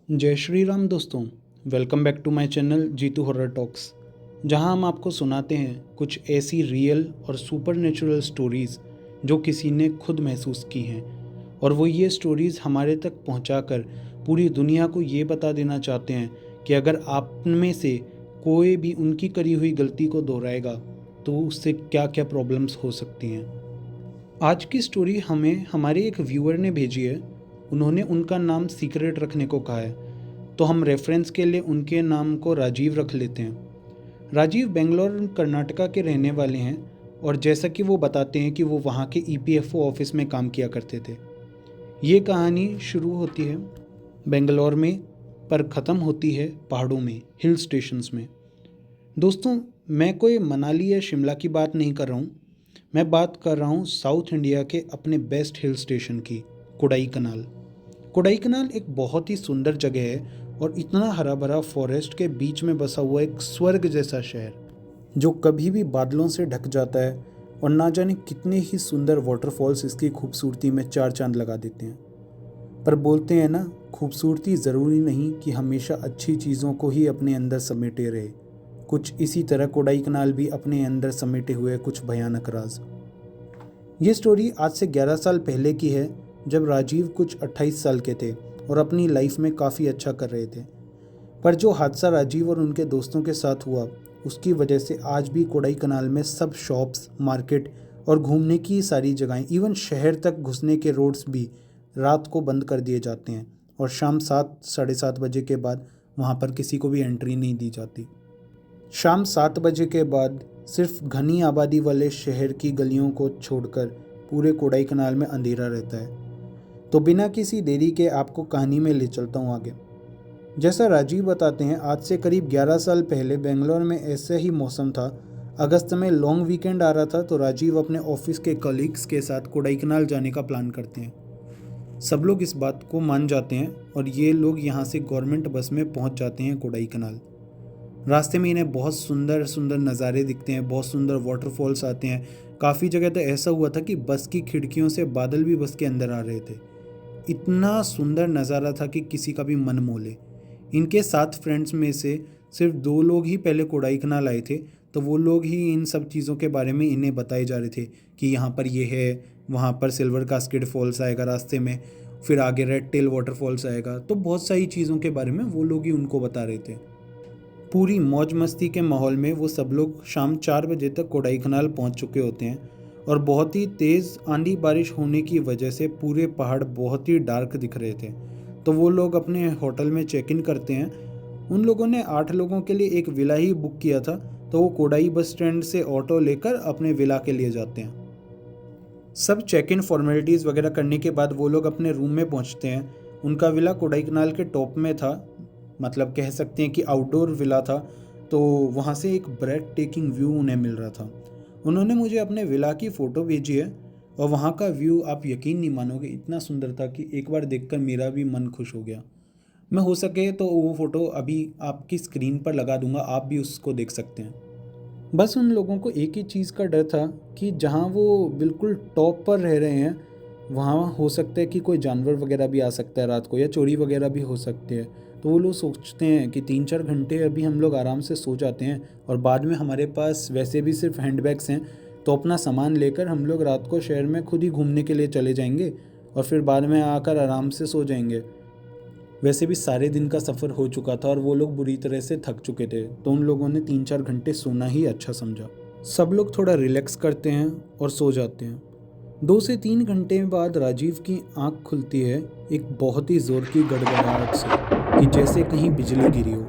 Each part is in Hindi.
जय श्री राम दोस्तों। Welcome back to my channel Jeetu horror talks, जहां हम आपको सुनाते हैं कुछ ऐसी रियल और सुपर नेचुरल स्टोरीज़ जो किसी ने खुद महसूस की हैं, और वो ये स्टोरीज़ हमारे तक पहुंचाकर पूरी दुनिया को ये बता देना चाहते हैं कि अगर आप में से कोई भी उनकी करी हुई गलती को दोहराएगा तो उससे क्या क्या प्रॉब्लम्स हो सकती हैं। आज की स्टोरी हमें हमारे एक व्यूअर ने भेजी है। उन्होंने उनका नाम सीक्रेट रखने को कहा है, तो हम रेफरेंस के लिए उनके नाम को राजीव रख लेते हैं। राजीव बेंगलोर कर्नाटका के रहने वाले हैं, और जैसा कि वो बताते हैं कि वो वहाँ के ईपीएफओ ऑफिस में काम किया करते थे। ये कहानी शुरू होती है बेंगलोर में, पर ख़त्म होती है पहाड़ों में, हिल स्टेशंस में। दोस्तों, मैं कोई मनाली या शिमला की बात नहीं कर रहा हूँ। मैं बात कर रहा हूँ साउथ इंडिया के अपने बेस्ट हिल स्टेशन की, कोडाई कनाल। कोडाई कनाल एक बहुत ही सुंदर जगह है, और इतना हरा भरा फॉरेस्ट के बीच में बसा हुआ एक स्वर्ग जैसा शहर जो कभी भी बादलों से ढक जाता है, और ना जाने कितने ही सुंदर वाटरफॉल्स इसकी खूबसूरती में चार चांद लगा देते हैं। पर बोलते हैं ना, खूबसूरती ज़रूरी नहीं कि हमेशा अच्छी चीज़ों को ही अपने अंदर समेटे रहे। कुछ इसी तरह कोडाई कनाल भी अपने अंदर समेटे हुए कुछ भयानक राज। ये स्टोरी आज से 11 साल पहले की है, जब राजीव कुछ 28 साल के थे और अपनी लाइफ में काफ़ी अच्छा कर रहे थे। पर जो हादसा राजीव और उनके दोस्तों के साथ हुआ, उसकी वजह से आज भी कोडाई कनाल में सब शॉप्स, मार्केट और घूमने की सारी जगहें, इवन शहर तक घुसने के रोड्स भी रात को बंद कर दिए जाते हैं, और शाम 7 साढ़े 7 बजे के बाद वहाँ पर किसी को भी एंट्री नहीं दी जाती। शाम 7 बजे के बाद सिर्फ घनी आबादी वाले शहर की गलियों को छोड़कर पूरे कोडाई कनाल में अंधेरा रहता है। तो बिना किसी देरी के आपको कहानी में ले चलता हूँ आगे। जैसा राजीव बताते हैं, आज से करीब 11 साल पहले बेंगलोर में ऐसा ही मौसम था। अगस्त में लॉन्ग वीकेंड आ रहा था, तो राजीव अपने ऑफिस के कलीग्स के साथ कोडाई कनाल जाने का प्लान करते हैं। सब लोग इस बात को मान जाते हैं, और ये लोग यहाँ से गवर्नमेंट बस में पहुँच जाते हैं कोडाई कनाल। रास्ते में इन्हें बहुत सुंदर सुंदर नज़ारे दिखते हैं, बहुत सुंदर वाटरफॉल्स आते हैं। काफ़ी जगह तो ऐसा हुआ था कि बस की खिड़कियों से बादल भी बस के अंदर आ रहे थे। इतना सुंदर नज़ारा था कि किसी का भी मन मोह ले। इनके 7 फ्रेंड्स में से सिर्फ 2 लोग ही पहले कोडाई कनाल आए थे, तो वो लोग ही इन सब चीज़ों के बारे में इन्हें बताए जा रहे थे कि यहाँ पर ये है, वहाँ पर सिल्वर कास्केड फॉल्स आएगा रास्ते में, फिर आगे रेड टेल वाटरफॉल्स आएगा। तो बहुत सारी चीज़ों के बारे में वो लोग ही उनको बता रहे थे। पूरी मौज मस्ती के माहौल में वो सब लोग शाम 4 बजे तक कोडाई कनाल पहुंच चुके होते हैं, और बहुत ही तेज़ आंधी बारिश होने की वजह से पूरे पहाड़ बहुत ही डार्क दिख रहे थे। तो वो लोग अपने होटल में चेक इन करते हैं। उन लोगों ने 8 लोगों के लिए एक विला ही बुक किया था, तो वो कोडाई बस स्टैंड से ऑटो लेकर अपने विला के लिए जाते हैं। सब चेक इन फॉर्मेलिटीज़ वगैरह करने के बाद वो लोग अपने रूम में पहुंचते हैं। उनका विला कोडाई कनाल के टॉप में था, मतलब कह सकते हैं कि आउटडोर विला था। तो वहाँ से एक ब्रेथ टेकिंग व्यू उन्हें मिल रहा था। उन्होंने मुझे अपने विला की फ़ोटो भेजी है, और वहाँ का व्यू आप यकीन नहीं मानोगे, इतना सुंदर था कि एक बार देखकर मेरा भी मन खुश हो गया। मैं हो सके तो वो फ़ोटो अभी आपकी स्क्रीन पर लगा दूंगा, आप भी उसको देख सकते हैं। बस उन लोगों को एक ही चीज़ का डर था कि जहाँ वो बिल्कुल टॉप पर रह रहे हैं, वहाँ हो सकता है कि कोई जानवर वगैरह भी आ सकता है रात को, या चोरी वगैरह भी हो सकती है। तो वो लोग सोचते हैं कि 3-4 घंटे अभी हम लोग आराम से सो जाते हैं, और बाद में हमारे पास वैसे भी सिर्फ हैंडबैग्स हैं, तो अपना सामान लेकर हम लोग रात को शहर में खुद ही घूमने के लिए चले जाएंगे, और फिर बाद में आकर आराम से सो जाएंगे। वैसे भी सारे दिन का सफ़र हो चुका था, और वो लोग बुरी तरह से थक चुके थे, तो उन लोगों ने 3-4 घंटे सोना ही अच्छा समझा। सब लोग थोड़ा रिलैक्स करते हैं और सो जाते हैं। 2 से 3 घंटे बाद राजीव की आंख खुलती है एक बहुत ही ज़ोर की गड़गड़ाहट से, कि जैसे कहीं बिजली गिरी हो।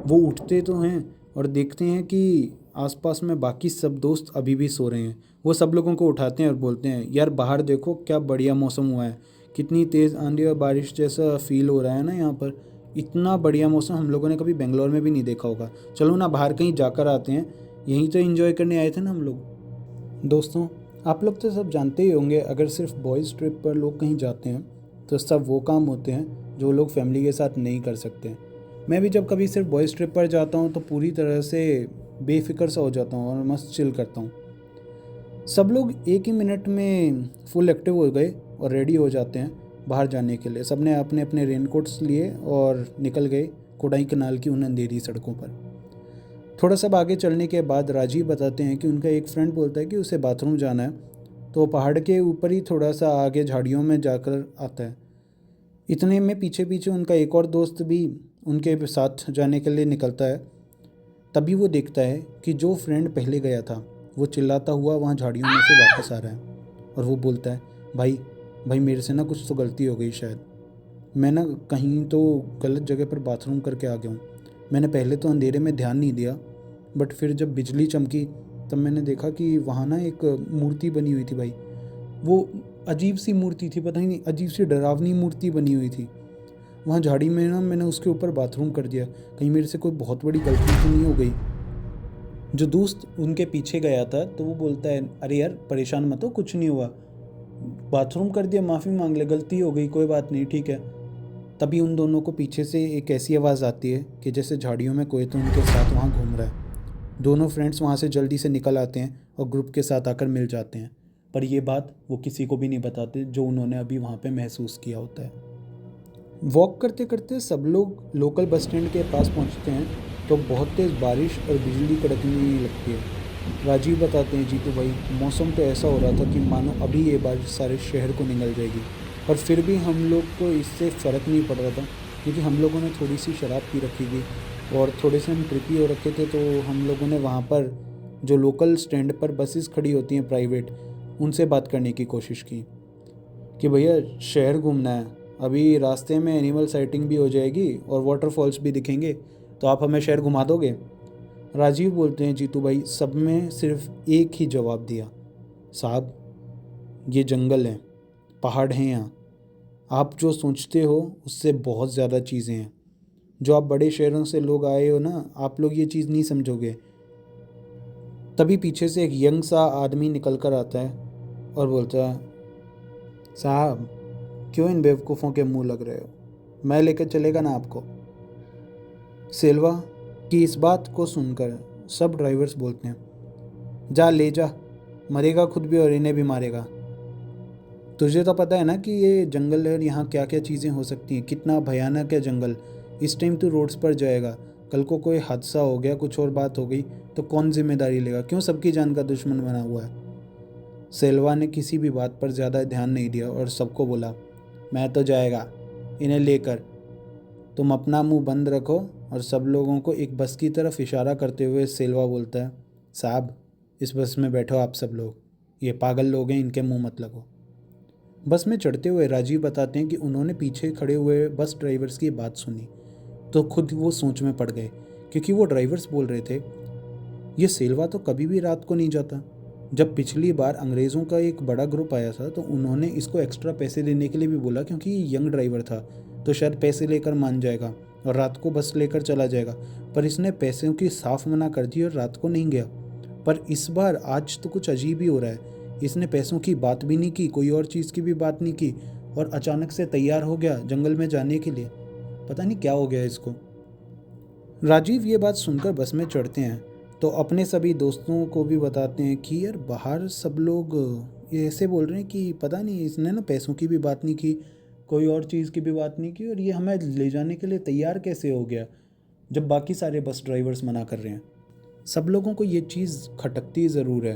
वो उठते तो हैं और देखते हैं कि आसपास में बाकी सब दोस्त अभी भी सो रहे हैं। वो सब लोगों को उठाते हैं और बोलते हैं, यार बाहर देखो क्या बढ़िया मौसम हुआ है, कितनी तेज़ आंधी और बारिश जैसा फील हो रहा है ना यहाँ पर। इतना बढ़िया मौसम हम लोगों ने कभी बेंगलोर में भी नहीं देखा होगा। चलो ना बाहर कहीं जाकर आते हैं, यहीं तो एंजॉय करने आए थे ना हम लोग। दोस्तों, आप लोग तो सब जानते ही होंगे, अगर सिर्फ बॉयज़ ट्रिप पर लोग कहीं जाते हैं तो सब वो काम होते हैं जो लोग फैमिली के साथ नहीं कर सकते। मैं भी जब कभी सिर्फ बॉयज़ ट्रिप पर जाता हूँ तो पूरी तरह से बेफिक्र सा हो जाता हूँ और मस्त चिल करता हूँ। सब लोग एक ही मिनट में फुल एक्टिव हो गए और रेडी हो जाते हैं। बाहर जाने के लिए। सबने अपने अपने रेनकोट्स लिए और निकल गए कोडाईकनाल की उन अंधेरी सड़कों पर। थोड़ा सा आगे चलने के बाद राजीव बताते हैं कि उनका एक फ्रेंड बोलता है कि उसे बाथरूम जाना है, तो पहाड़ के ऊपर ही थोड़ा सा आगे झाड़ियों में जाकर आता है। इतने में पीछे पीछे उनका एक और दोस्त भी उनके साथ जाने के लिए निकलता है। तभी वो देखता है कि जो फ्रेंड पहले गया था वो चिल्लाता हुआ वहाँ झाड़ियों में से वापस आ रहा है, और वो बोलता है, भाई भाई मेरे से ना कुछ तो गलती हो गई, शायद मैं ना कहीं तो गलत जगह पर बाथरूम करके आ गया हूँ। मैंने पहले तो अंधेरे में ध्यान नहीं दिया, बट फिर जब बिजली चमकी तब मैंने देखा कि वहाँ ना एक मूर्ति बनी हुई थी भाई। वो अजीब सी मूर्ति थी, पता ही नहीं, अजीब सी डरावनी मूर्ति बनी हुई थी वहाँ झाड़ी में ना। मैंने उसके ऊपर बाथरूम कर दिया, कहीं मेरे से कोई बहुत बड़ी गलती तो नहीं हो गई। जो दोस्त उनके पीछे गया था तो वो बोलता है, अरे यार परेशान मत हो, कुछ नहीं हुआ, बाथरूम कर दिया, माफ़ी मांग ले, गलती हो गई, कोई बात नहीं, ठीक है। तभी उन दोनों को पीछे से एक ऐसी आवाज़ आती है कि जैसे झाड़ियों में कोई तो उनके साथ वहाँ घूम रहा है। दोनों फ्रेंड्स वहाँ से जल्दी से निकल आते हैं और ग्रुप के साथ आकर मिल जाते हैं, पर ये बात वो किसी को भी नहीं बताते जो उन्होंने अभी वहाँ पे महसूस किया होता है। वॉक करते करते सब लोग लोकल बस स्टैंड के पास पहुँचते हैं तो बहुत तेज़ बारिश और बिजली कड़कने लगती है। राजीव बताते हैं, जीतू भाई मौसम तो ऐसा हो रहा था कि मानो अभी ये बारिश सारे शहर को निगल जाएगी, पर फिर भी हम लोग को इससे फ़र्क नहीं पड़ रहा था क्योंकि हम लोगों ने थोड़ी सी शराब पी रखी थी और थोड़े से हम ट्रिपी हो रखे थे। तो हम लोगों ने वहाँ पर जो लोकल स्टैंड पर बसेस खड़ी होती हैं प्राइवेट, उनसे बात करने की कोशिश की कि भैया शहर घूमना है, अभी रास्ते में एनिमल साइटिंग भी हो जाएगी और वाटरफॉल्स भी दिखेंगे, तो आप हमें शहर घुमा दोगे। राजीव बोलते हैं, जीतू भाई सब में सिर्फ एक ही जवाब दिया, साहब ये जंगल है, पहाड़ हैं यहाँ, आप जो सोचते हो उससे बहुत ज़्यादा चीज़ें हैं। जो आप बड़े शहरों से लोग आए हो ना, आप लोग ये चीज़ नहीं समझोगे। तभी पीछे से एक यंग सा आदमी निकल कर आता है और बोलता है, साहब क्यों इन बेवकूफ़ों के मुंह लग रहे हो, मैं लेकर चलेगा ना आपको। सेल्वा की इस बात को सुनकर सब ड्राइवर्स बोलते हैं, जा ले जा, मरेगा खुद भी और इन्हें भी मारेगा। तुझे तो पता है ना कि ये जंगल है और यहाँ क्या क्या चीज़ें हो सकती हैं, कितना भयानक है जंगल। इस टाइम तू रोड्स पर जाएगा, कल को कोई हादसा हो गया, कुछ और बात हो गई तो कौन जिम्मेदारी लेगा, क्यों सबकी जान का दुश्मन बना हुआ है। सेल्वा ने किसी भी बात पर ज़्यादा ध्यान नहीं दिया और सबको बोला, मैं तो जाएगा, इन्हें लेकर तुम अपना मुंह बंद रखो। और सब लोगों को एक बस की तरफ इशारा करते हुए सेल्वा बोलता है, साहब इस बस में बैठो आप सब लोग, ये पागल लोग हैं, इनके मुंह मत लगो। बस में चढ़ते हुए राजीव बताते हैं कि उन्होंने पीछे खड़े हुए बस ड्राइवर्स की बात सुनी तो खुद वो सोच में पड़ गए, क्योंकि वो ड्राइवर्स बोल रहे थे, ये सेल्वा तो कभी भी रात को नहीं जाता। जब पिछली बार अंग्रेज़ों का एक बड़ा ग्रुप आया था तो उन्होंने इसको एक्स्ट्रा पैसे देने के लिए भी बोला, क्योंकि ये यंग ड्राइवर था तो शायद पैसे लेकर मान जाएगा और रात को बस लेकर चला जाएगा, पर इसने पैसों की साफ मना कर दी और रात को नहीं गया। पर इस बार आज तो कुछ अजीब ही हो रहा है, इसने पैसों की बात भी नहीं की, कोई और चीज़ की भी बात नहीं की और अचानक से तैयार हो गया जंगल में जाने के लिए। पता नहीं क्या हो गया इसको। राजीव ये बात सुनकर बस में चढ़ते हैं तो अपने सभी दोस्तों को भी बताते हैं कि यार बाहर सब लोग ये ऐसे बोल रहे हैं कि पता नहीं इसने ना पैसों की भी बात नहीं की, कोई और चीज़ की भी बात नहीं की, और ये हमें ले जाने के लिए तैयार कैसे हो गया जब बाकी सारे बस ड्राइवर्स मना कर रहे हैं। सब लोगों को ये चीज़ खटकती ज़रूर है,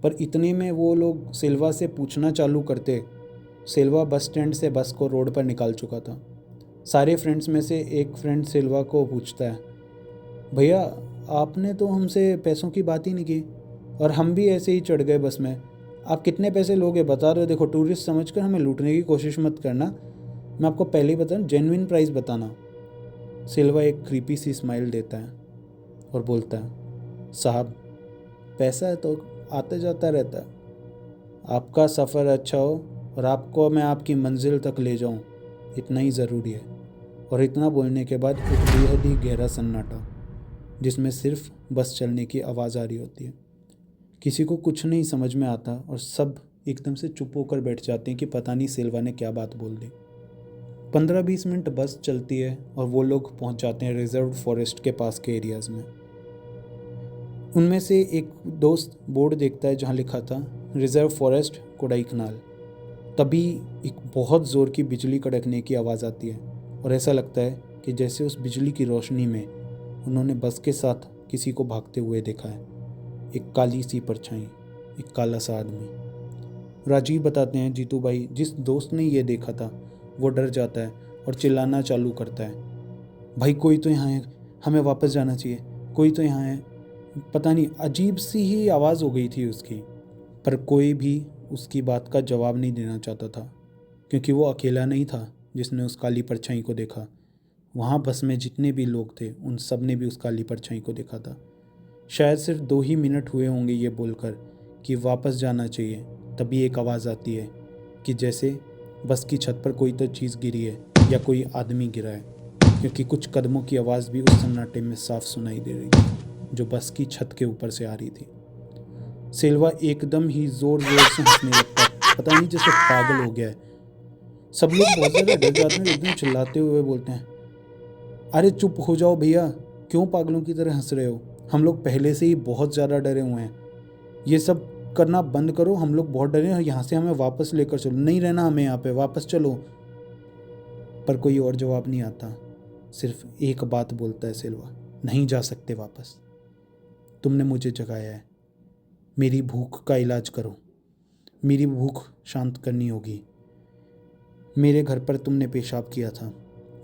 पर इतने में वो लोग सेल्वा से पूछना चालू करते। सेल्वा बस स्टैंड से बस को रोड पर निकाल चुका था। सारे फ्रेंड्स में से एक फ्रेंड सेल्वा को पूछता है, भैया आपने तो हमसे पैसों की बात ही नहीं की और हम भी ऐसे ही चढ़ गए बस में, आप कितने पैसे लोगे बता दो, देखो टूरिस्ट समझकर हमें लूटने की कोशिश मत करना, मैं आपको पहले ही बता रहा हूँ, जेन्युइन प्राइस बताना। सिल्वा एक क्रीपी सी स्माइल देता है और बोलता है, साहब पैसा है तो आते जाता रहता है, आपका सफ़र अच्छा हो और आपको मैं आपकी मंजिल तक ले जाऊं, इतना ही ज़रूरी है। और इतना बोलने के बाद एक बेहद ही गहरा सन्नाटा जिसमें सिर्फ बस चलने की आवाज़ आ रही होती है। किसी को कुछ नहीं समझ में आता और सब एकदम से चुप होकर बैठ जाते हैं कि पता नहीं सिल्वा ने क्या बात बोल दी। 15-20 मिनट बस चलती है और वो लोग पहुंच जाते हैं रिजर्व फॉरेस्ट के पास के एरियाज़ में। उनमें से एक दोस्त बोर्ड देखता है जहां लिखा था रिजर्व फॉरेस्ट कोडाईकनाल। तभी एक बहुत ज़ोर की बिजली कड़कने की आवाज़ आती है और ऐसा लगता है कि जैसे उस बिजली की रोशनी में उन्होंने बस के साथ किसी को भागते हुए देखा है। एक काली सी परछाई, एक काला सा आदमी। राजीव बताते हैं जीतू भाई, जिस दोस्त ने ये देखा था वो डर जाता है और चिल्लाना चालू करता है, भाई कोई तो यहाँ है, हमें वापस जाना चाहिए, कोई तो यहाँ है। पता नहीं अजीब सी ही आवाज़ हो गई थी उसकी, पर कोई भी उसकी बात का जवाब नहीं देना चाहता था, क्योंकि वो अकेला नहीं था जिसने उस काली परछाई को देखा। वहाँ बस में जितने भी लोग थे उन सब ने भी उस काली परछाई को देखा था। शायद सिर्फ 2 ही मिनट हुए होंगे ये बोलकर कि वापस जाना चाहिए, तभी एक आवाज़ आती है कि जैसे बस की छत पर कोई तो चीज़ गिरी है या कोई आदमी गिरा है, क्योंकि कुछ कदमों की आवाज़ भी उस सन्नाटे में साफ सुनाई दे रही थी जो बस की छत के ऊपर से आ रही थी। सेल्वा एकदम ही ज़ोर ज़ोर से हंसने लगता है, पता नहीं जैसे पागल हो गया है। सब लोग बहुत ज़्यादा डर जाते हैं, एकदम चिल्लाते हुए बोलते हैं, अरे चुप हो जाओ भैया, क्यों पागलों की तरह हंस रहे हो, हम लोग पहले से ही बहुत ज़्यादा डरे हुए हैं, ये सब करना बंद करो, हम लोग बहुत डरे हैं, यहाँ से हमें वापस लेकर चलो, नहीं रहना हमें यहाँ पे, वापस चलो। पर कोई और जवाब नहीं आता, सिर्फ एक बात बोलता है सेल्वा, नहीं जा सकते वापस, तुमने मुझे जगाया है, मेरी भूख का इलाज करो, मेरी भूख शांत करनी होगी। मेरे घर पर तुमने पेशाब किया था,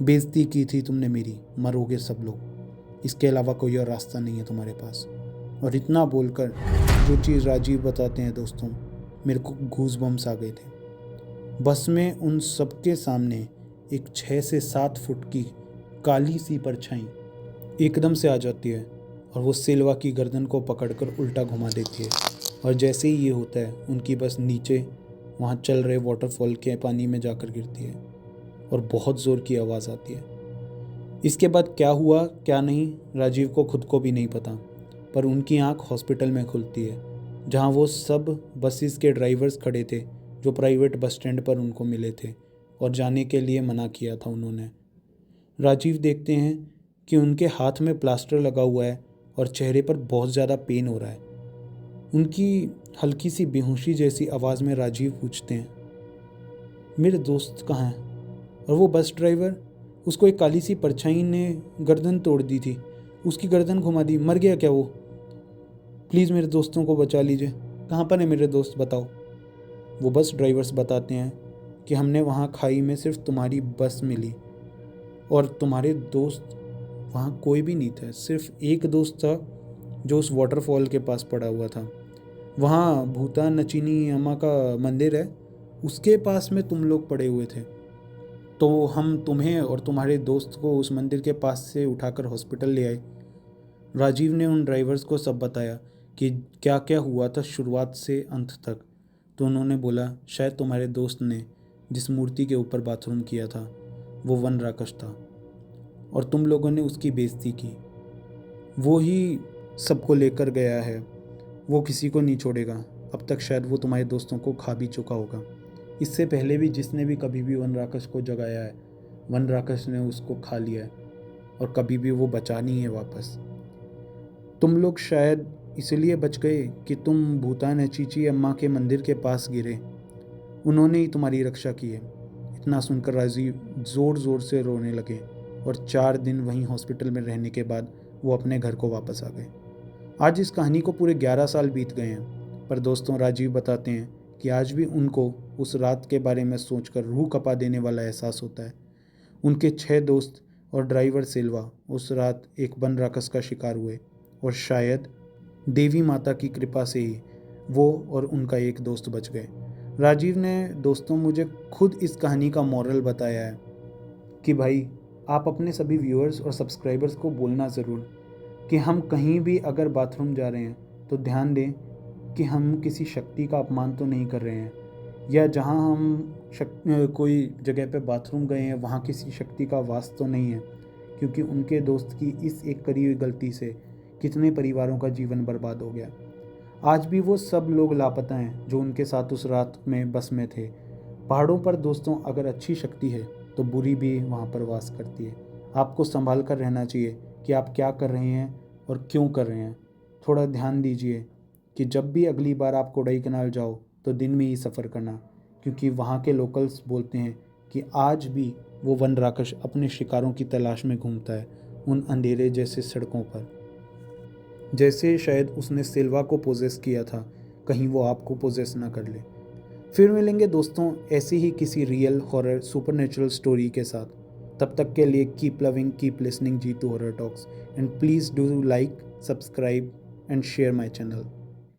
बेइज्जती की थी तुमने मेरी, मरोगे सब लोग, इसके अलावा कोई और रास्ता नहीं है तुम्हारे पास। और इतना बोलकर जो चीज़ राजीव बताते हैं दोस्तों, मेरे को गूज़ बम्स आ गए थे। बस में उन सबके सामने एक 6 से 7 फुट की काली सी परछाई एकदम से आ जाती है और वो सेल्वा की गर्दन को पकड़कर उल्टा घुमा देती है। और जैसे ही ये होता है उनकी बस नीचे वहाँ चल रहे वाटरफॉल के पानी में जाकर गिरती है और बहुत ज़ोर की आवाज़ आती है। इसके बाद क्या हुआ क्या नहीं राजीव को खुद को भी नहीं पता, पर उनकी आंख हॉस्पिटल में खुलती है जहाँ वो सब बसेस के ड्राइवर्स खड़े थे जो प्राइवेट बस स्टैंड पर उनको मिले थे और जाने के लिए मना किया था उन्होंने। राजीव देखते हैं कि उनके हाथ में प्लास्टर लगा हुआ है और चेहरे पर बहुत ज़्यादा पेन हो रहा है। उनकी हल्की सी बेहोशी जैसी आवाज़ में राजीव पूछते हैं, मेरे दोस्त कहाँ हैं? और वो बस ड्राइवर, उसको एक काली सी परछाई ने गर्दन तोड़ दी थी, उसकी गर्दन घुमा दी, मर गया क्या वो? प्लीज़ मेरे दोस्तों को बचा लीजिए, कहाँ पर है मेरे दोस्त बताओ। वो बस ड्राइवर्स बताते हैं कि हमने वहाँ खाई में सिर्फ तुम्हारी बस मिली और तुम्हारे दोस्त वहाँ कोई भी नहीं था, सिर्फ एक दोस्त था जो उस वाटरफॉल के पास पड़ा हुआ था। वहाँ भूता नचीनी अम्मा का मंदिर है, उसके पास में तुम लोग पड़े हुए थे, तो हम तुम्हें और तुम्हारे दोस्त को उस मंदिर के पास से उठाकर हॉस्पिटल ले आए। राजीव ने उन ड्राइवर्स को सब बताया कि क्या क्या हुआ था शुरुआत से अंत तक। तो उन्होंने बोला, शायद तुम्हारे दोस्त ने जिस मूर्ति के ऊपर बाथरूम किया था वो वन राक्षस था और तुम लोगों ने उसकी बेइज्जती की, वो ही सबको लेकर गया है, वो किसी को नहीं छोड़ेगा, अब तक शायद वो तुम्हारे दोस्तों को खा भी चुका होगा। इससे पहले भी जिसने भी कभी भी वन राक्षस को जगाया है, वन राक्षस ने उसको खा लिया है और कभी भी वो बचा नहीं है वापस। तुम लोग शायद इसलिए बच गए कि तुम भूतान चीची अम्मा के मंदिर के पास गिरे, उन्होंने ही तुम्हारी रक्षा की है। इतना सुनकर राजीव ज़ोर ज़ोर से रोने लगे और 4 दिन वहीं हॉस्पिटल में रहने के बाद वो अपने घर को वापस आ गए। आज इस कहानी को पूरे 11 साल बीत गए हैं, पर दोस्तों राजीव बताते हैं कि आज भी उनको उस रात के बारे में सोचकर रूह कपा देने वाला एहसास होता है। उनके 6 दोस्त और ड्राइवर सिल्वा उस रात एक वन राक्षस का शिकार हुए और शायद देवी माता की कृपा से ही वो और उनका एक दोस्त बच गए। राजीव ने दोस्तों मुझे खुद इस कहानी का मॉरल बताया है कि भाई आप अपने सभी व्यूअर्स और सब्सक्राइबर्स को बोलना ज़रूर कि हम कहीं भी अगर बाथरूम जा रहे हैं तो ध्यान दें कि हम किसी शक्ति का अपमान तो नहीं कर रहे हैं, या जहां हम कोई जगह पे बाथरूम गए हैं वहाँ किसी शक्ति का वास तो नहीं है, क्योंकि उनके दोस्त की इस एक करी हुई गलती से कितने परिवारों का जीवन बर्बाद हो गया। आज भी वो सब लोग लापता हैं जो उनके साथ उस रात में बस में थे। पहाड़ों पर दोस्तों अगर अच्छी शक्ति है तो बुरी भी वहाँ पर वास करती है। आपको संभाल कर रहना चाहिए कि आप क्या कर रहे हैं और क्यों कर रहे हैं। थोड़ा ध्यान दीजिए कि जब भी अगली बार आप कोडाईकनाल जाओ तो दिन में ही सफ़र करना, क्योंकि वहाँ के लोकल्स बोलते हैं कि आज भी वो वन राक्षस अपने शिकारों की तलाश में घूमता है उन अंधेरे जैसे सड़कों पर। जैसे शायद उसने सिल्वा को पोजेस किया था, कहीं वो आपको पोजेस ना कर ले। फिर मिलेंगे दोस्तों ऐसी ही किसी रियल हॉरर सुपरनेचुरल स्टोरी के साथ। तब तक के लिए keep loving, keep listening Jeetu horror talks, and please do like, subscribe and share my channel.